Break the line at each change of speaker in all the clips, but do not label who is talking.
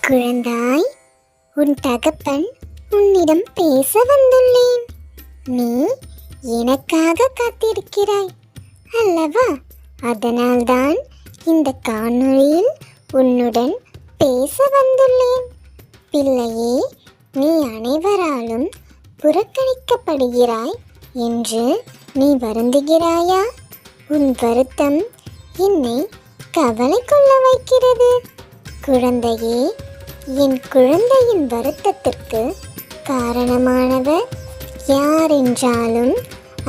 குழந்தாய், உன் தகப்பன் உன்னிடம் பேச வந்துள்ளேன். நீ எனக்காக காத்திருக்கிறாய் அல்லவா? அதனால்தான் இந்த காணொளியில் உன்னுடன் பேச வந்துள்ளேன். பிள்ளையே, நீ அனைவராலும் புறக்கணிக்கப்படுகிறாய் என்று நீ வருந்துகிறாயா? உன் வருத்தம் என்னை கவலை கொள்ள வைக்கிறது. குழந்தையே, என் குழந்தையின் வருத்தத்திற்கு காரணமானவர் யார் என்றாலும்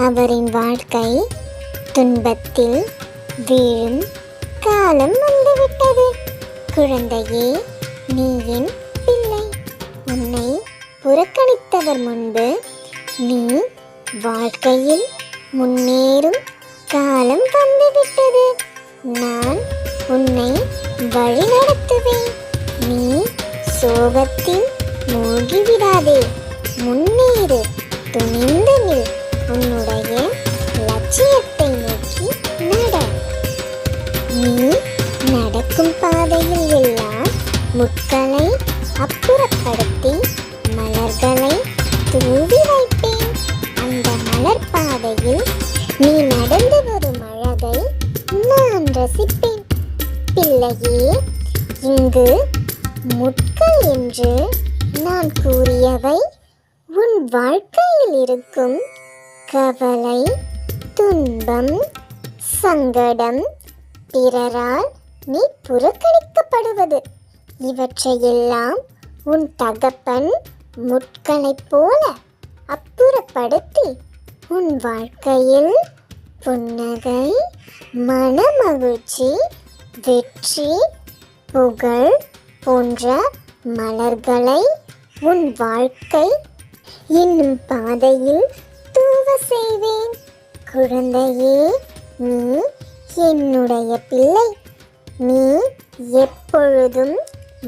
அவரின் வாழ்க்கை துன்பத்தில் வீழும் காலம் வந்துவிட்டது. குழந்தையே, நீ என் பிள்ளை. உன்னை புறக்கணித்தவர் முன்பு நீ வாழ்க்கையில் முன்னேறும் காலம் வந்துவிட்டது. நான் உன்னை வழிநடத்துவேன். நீ சோகத்தில் மூழ்கிவிடாதே. முன்னேறு, துணிந்து நில். உன்னுடைய லட்சியத்தை நோக்கி நட. நீ நடக்கும் பாதையில் எல்லாம் முட்களை அப்புறப்படுத்தி மலர்களை தூவி வைப்பேன். அந்த மலர் பாதையில் நீ நடந்து வரும் அழகை நான் ரசிப்பேன். பிள்ளையே, இங்கு முட்கள் என்று நான் கூறியவை உன் வாழ்க்கையில் இருக்கும் கவலை, துன்பம், சங்கடம், பிறரால் நீ புறக்கணிக்கப்படுவது. இவற்றையெல்லாம் உன் தகப்பன் முட்களைப் போல அப்புறப்படுத்தி உன் வாழ்க்கையில் புன்னகை, மனமகிழ்ச்சி, வெற்றி, புகழ் போன்ற மலர்களை உன் வாழ்க்கை என்னும் பாதையில் தூவ செய்வேன். குழந்தையே, நீ என்னுடைய பிள்ளை. நீ எப்பொழுதும்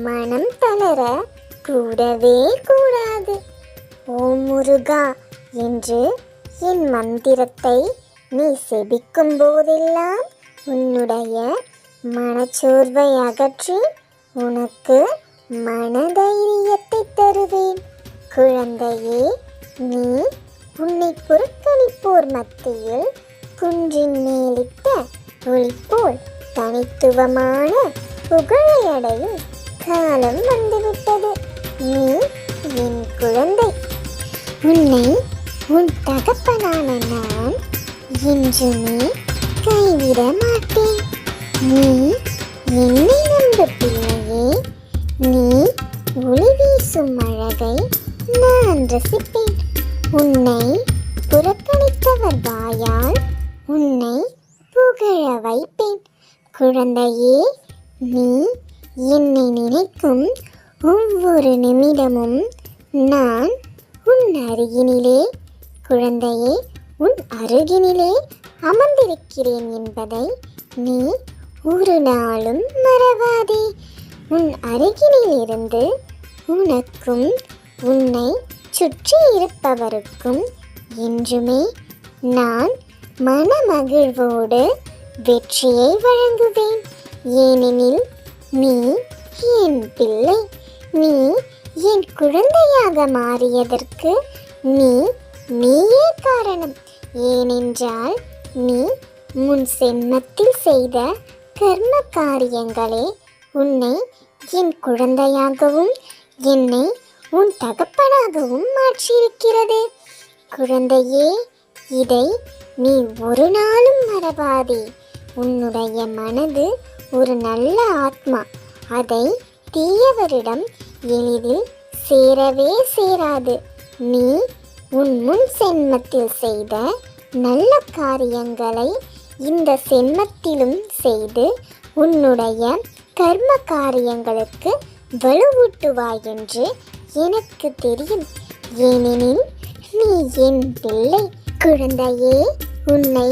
மனம் தளர கூடவே கூடாது. ஓம் முருகா என்று என் மந்திரத்தை நீ செபிக்கும் போதெல்லாம் உன்னுடைய மனச்சோர்வை அகற்றி உனக்கு மனதைரியத்தை தருவேன். குழந்தையே, நீ உன்னை புறக்கணிப்போர் மத்தியில் குன்றின் மேலிட்ட ஒளி போல் தனித்துவமான புகழை அடையும் காலம் வந்துவிட்டது. நீ என் குழந்தை. உன்னை உன் தகப்பனான நான் என்றுமே கைவிட மாட்டேன். நீ என்னை நம்பு பிள்ளையே. நீ ஒளி வீசும் அழகை நான் ரசிப்பேன். உன்னை புறக்கணித்தவர் வாயால் உன்னை புகழ வைப்பேன். குழந்தையே, நீ என்னை நினைக்கும் ஒவ்வொரு நிமிடமும் நான் உன் அருகினிலே, குழந்தையே, உன் அருகினிலே அமர்ந்திருக்கிறேன் என்பதை நீ ஒரு நாளும் மறவாதே. உன் அருகினில் இருந்து உனக்கும் உன்னை சுற்றி இருப்பவருக்கும் என்றுமே நான் மனமகிழ்வோடு வெற்றியை வழங்குவேன். ஏனெனில் நீ என் பிள்ளை. நீ என் குழந்தையாக மாறியதற்கு நீயே காரணம். ஏனென்றால் நீ முன் சென்மத்தில் செய்த கர்ம காரியங்களே உன்னை என் குழந்தையாகவும் என்னை உன் தகப்பனாகவும் மாற்றியிருக்கிறது. குழந்தையே, இதை நீ ஒரு நாளும் மறவாதே. உன்னுடைய மனது ஒரு நல்ல ஆத்மா. அதை தீயவரிடம் எளிதில் சேரவே சேராது. நீ உன் முன் சென்மத்தில் செய்த நல்ல காரியங்களை இந்த சென்மத்திலும் செய்து உன்னுடைய கர்ம காரியங்களுக்கு வலுவூட்டுவாய் என்று எனக்கு தெரியும். ஏனெனில் நீ என் பிள்ளை. குழந்தையே, உன்னை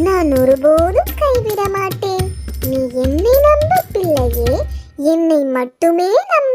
நான் ஒருபோதும் கைவிட மாட்டேன். நீ என்னை நம்ப பிள்ளையே. என்னை மட்டுமே நம்ப.